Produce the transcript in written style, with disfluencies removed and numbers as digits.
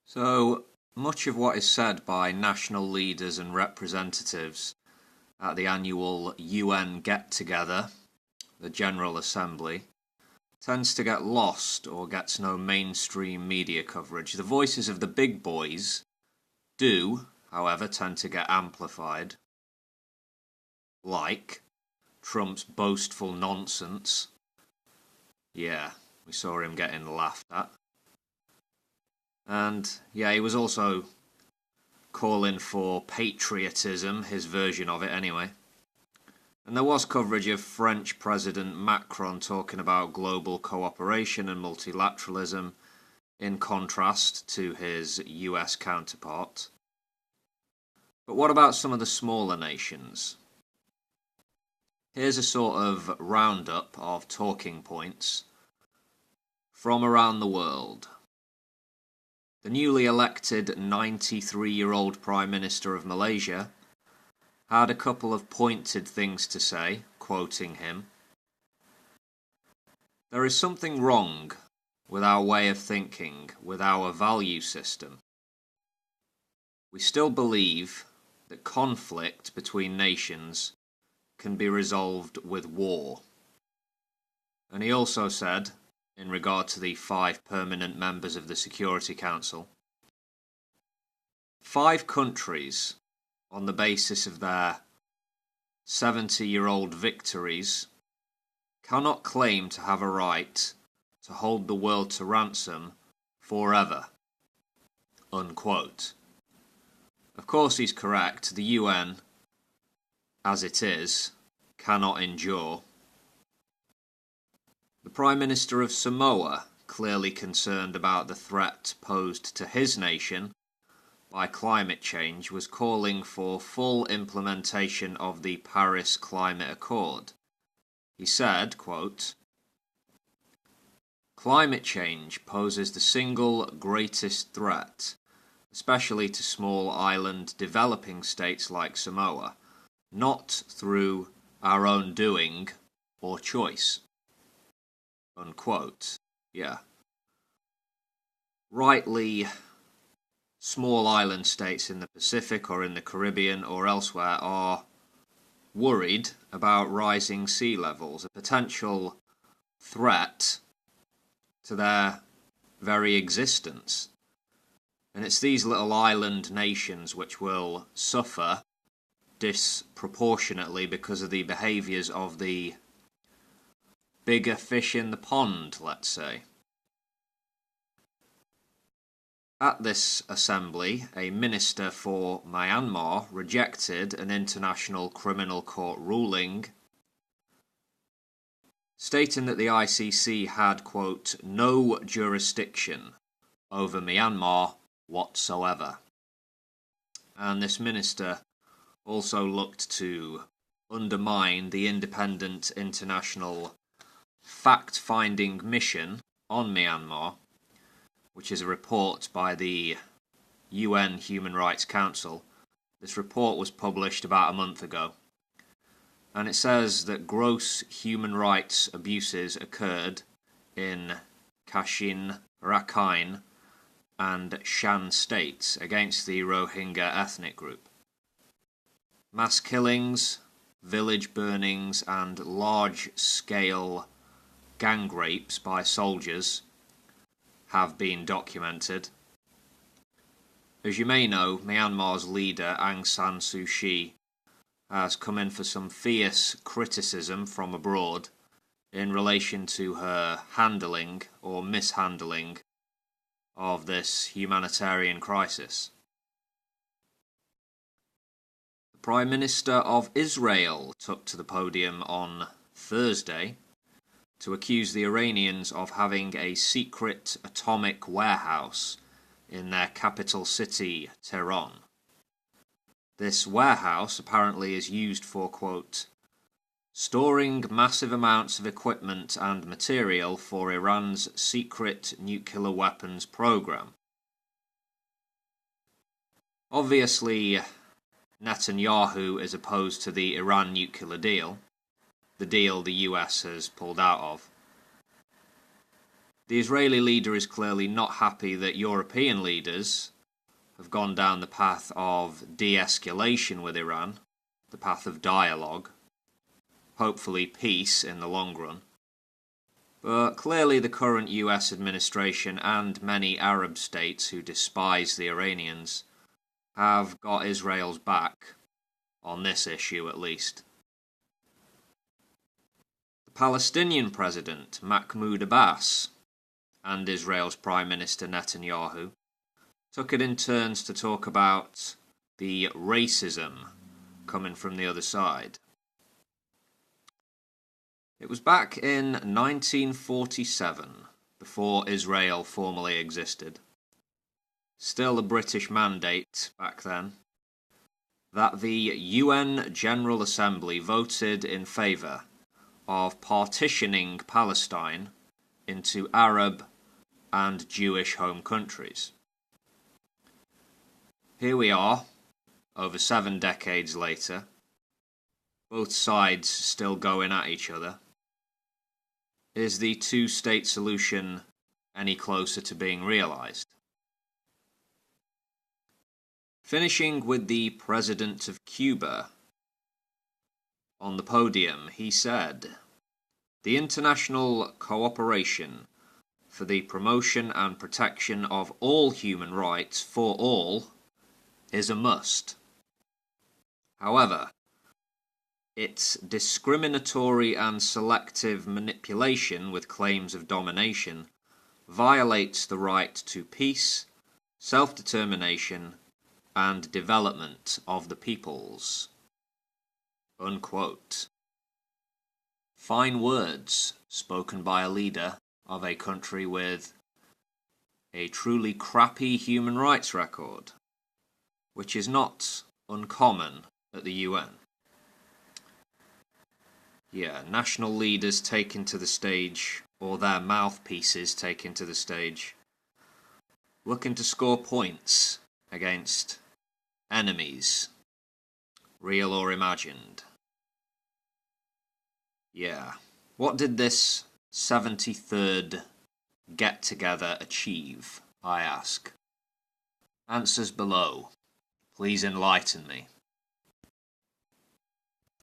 So, much of what is said by national leaders and representatives at the annual UN get-together, the General Assembly, tends to get lost or gets no mainstream media coverage. The voices of the big boys do, however, tend to get amplified, like Trump's boastful nonsense. Yeah, we saw him getting laughed at. And, yeah, he was also calling for patriotism, his version of it anyway. And there was coverage of French President Macron talking about global cooperation and multilateralism in contrast to his US counterpart. But what about some of the smaller nations? Here's a sort of roundup of talking points from around the world. The newly elected 93-year-old Prime Minister of Malaysia had a couple of pointed things to say, quoting him. "There is something wrong with our way of thinking, with our value system. We still believe that conflict between nations can be resolved with war." And he also said, in regard to the 5 permanent members of the Security Council, 5 countries, on the basis of their 70-year-old victories, cannot claim to have a right to hold the world to ransom forever. Unquote. Of course he's correct. The UN, as it is, cannot endure. The Prime Minister of Samoa, clearly concerned about the threat posed to his nation by climate change, was calling for full implementation of the Paris Climate Accord. He said, quote, "Climate change poses the single greatest threat, especially to small island developing states like Samoa, not through our own doing or choice." Unquote. Yeah. Rightly, small island states in the Pacific or in the Caribbean or elsewhere are worried about rising sea levels, a potential threat to their very existence. And it's these little island nations which will suffer disproportionately because of the behaviours of the bigger fish in the pond, let's say. At this assembly, a minister for Myanmar rejected an International Criminal Court ruling stating that the ICC had, quote, "no jurisdiction over Myanmar whatsoever." And this minister also looked to undermine the independent international fact-finding mission on Myanmar, which is a report by the UN Human Rights Council. This report was published about a month ago, and it says that gross human rights abuses occurred in Kachin, Rakhine, and Shan states against the Rohingya ethnic group. Mass killings, village burnings, and large-scale gang rapes by soldiers have been documented. As you may know, Myanmar's leader Aung San Suu Kyi has come in for some fierce criticism from abroad in relation to her handling or mishandling of this humanitarian crisis. The Prime Minister of Israel took to the podium on Thursday to accuse the Iranians of having a secret atomic warehouse in their capital city, Tehran. This warehouse apparently is used for, quote, "storing massive amounts of equipment and material for Iran's secret nuclear weapons program." Obviously, Netanyahu is opposed to the Iran nuclear deal, the deal the US has pulled out of. The Israeli leader is clearly not happy that European leaders have gone down the path of de-escalation with Iran, the path of dialogue, hopefully peace in the long run. But clearly the current US administration and many Arab states who despise the Iranians have got Israel's back, on this issue at least. The Palestinian president, Mahmoud Abbas, and Israel's Prime Minister Netanyahu took it in turns to talk about the racism coming from the other side. It was back in 1947, before Israel formally existed, still a British mandate back then, that the UN General Assembly voted in favour of partitioning Palestine into Arab and Jewish home countries. Here we are, over 7 decades later, both sides still going at each other. Is the two-state solution any closer to being realised? Finishing with the President of Cuba. On the podium, he said, "The international cooperation for the promotion and protection of all human rights for all is a must. However, its discriminatory and selective manipulation with claims of domination violates the right to peace, self-determination, and development of the peoples." Unquote. Fine words spoken by a leader of a country with a truly crappy human rights record, which is not uncommon at the UN. Yeah, national leaders taken to the stage, or their mouthpieces taken to the stage, looking to score points against enemies, real or imagined. Yeah, what did this 73rd get-together achieve, I ask? Answers below. Please enlighten me.